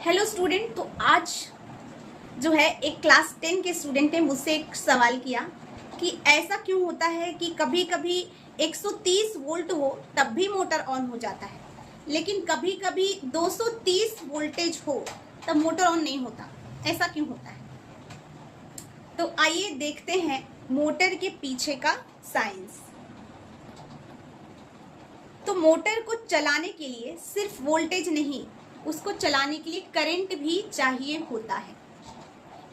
Hello student. तो आज जो है एक क्लास 10 के स्टूडेंट ने मुझसे एक सवाल किया कि ऐसा क्यों होता है कि कभी कभी 130 वोल्ट हो तब भी मोटर ऑन हो जाता है, लेकिन कभी कभी 230 वोल्टेज हो तब मोटर ऑन नहीं होता। ऐसा क्यों होता है? तो आइए देखते हैं मोटर के पीछे का साइंस। तो मोटर को चलाने के लिए सिर्फ वोल्टेज नहीं, उसको चलाने के लिए करंट भी चाहिए होता है।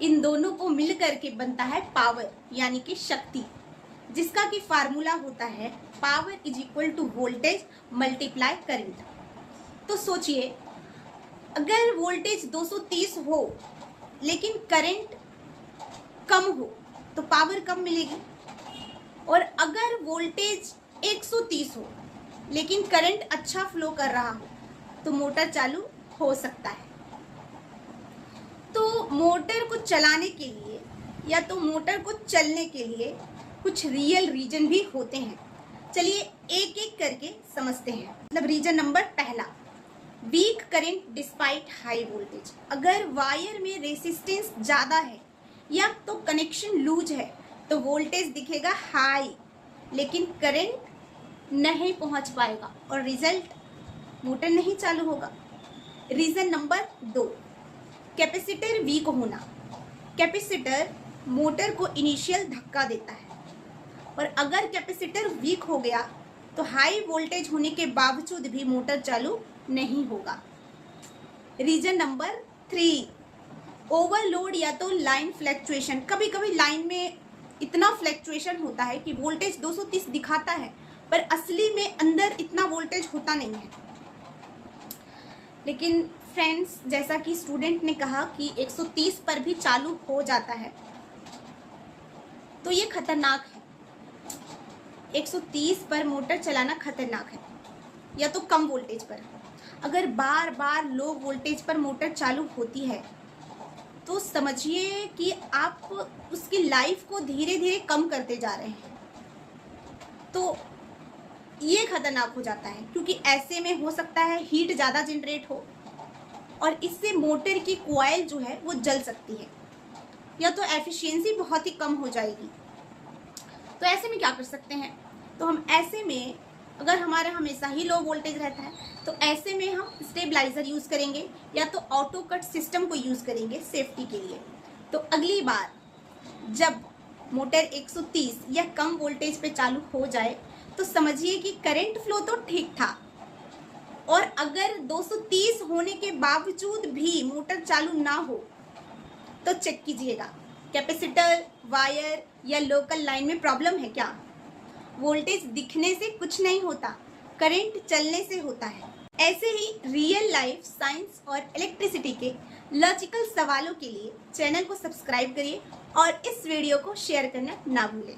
इन दोनों को मिलकर के बनता है पावर, यानी कि शक्ति, जिसका कि फार्मूला होता है power is equal to voltage multiply current. तो सोचिए, अगर वोल्टेज 230 हो लेकिन करंट कम हो तो पावर कम मिलेगी, और अगर वोल्टेज 130 हो लेकिन करंट अच्छा फ्लो कर रहा हो तो मोटर चालू हो सकता है। तो मोटर को चलाने के लिए या तो मोटर को चलने के लिए कुछ रियल रीजन भी होते हैं। चलिए एक एक करके समझते हैं। मतलब रीजन नंबर पहला, weak current despite high voltage. अगर वायर में रेसिस्टेंस ज़्यादा है या तो कनेक्शन लूज है तो वोल्टेज दिखेगा हाई लेकिन करंट नहीं पहुंच पाएगा और रिजल्ट मोटर नहीं चालू होगा। रीजन नंबर 2, कैपेसिटर वीक होना। कैपेसिटर मोटर को इनिशियल धक्का देता है, और अगर कैपेसिटर वीक हो गया तो हाई वोल्टेज होने के बावजूद भी मोटर चालू नहीं होगा। रीजन नंबर 3, ओवरलोड या तो लाइन फ्लैक्चुएशन। कभी कभी लाइन में इतना फ्लैक्चुएशन होता है कि वोल्टेज 230 दिखाता है पर असली में अंदर इतना वोल्टेज होता नहीं है। लेकिन फ्रेंड्स, जैसा कि स्टूडेंट ने कहा कि 130 पर भी चालू हो जाता है, तो ये खतरनाक है। 130 पर मोटर चलाना खतरनाक है, या तो कम वोल्टेज पर। अगर बार बार लो वोल्टेज पर मोटर चालू होती है तो समझिए कि आप उसकी लाइफ को धीरे धीरे कम करते जा रहे हैं। तो ये खतरनाक हो जाता है, क्योंकि ऐसे में हो सकता है हीट ज़्यादा जनरेट हो और इससे मोटर की कॉइल जो है वो जल सकती है, या तो एफिशिएंसी बहुत ही कम हो जाएगी। तो ऐसे में क्या कर सकते हैं? तो हम ऐसे में, अगर हमारा हमेशा ही लो वोल्टेज रहता है तो ऐसे में हम स्टेबलाइजर यूज़ करेंगे या तो ऑटो कट सिस्टम को यूज़ करेंगे सेफ्टी के लिए। तो अगली बार जब मोटर 130 या कम वोल्टेज पे चालू हो जाए तो समझिए कि करंट फ्लो तो ठीक था, और अगर 230 होने के बावजूद भी मोटर चालू ना हो तो चेक कीजिएगा कैपेसिटर, वायर या लोकल लाइन में प्रॉब्लम है क्या। वोल्टेज दिखने से कुछ नहीं होता, करंट चलने से होता है। ऐसे ही रियल लाइफ, साइंस और इलेक्ट्रिसिटी के लॉजिकल सवालों के लिए चैनल को सब्सक्राइब करिए और इस वीडियो को शेयर करना ना भूलें।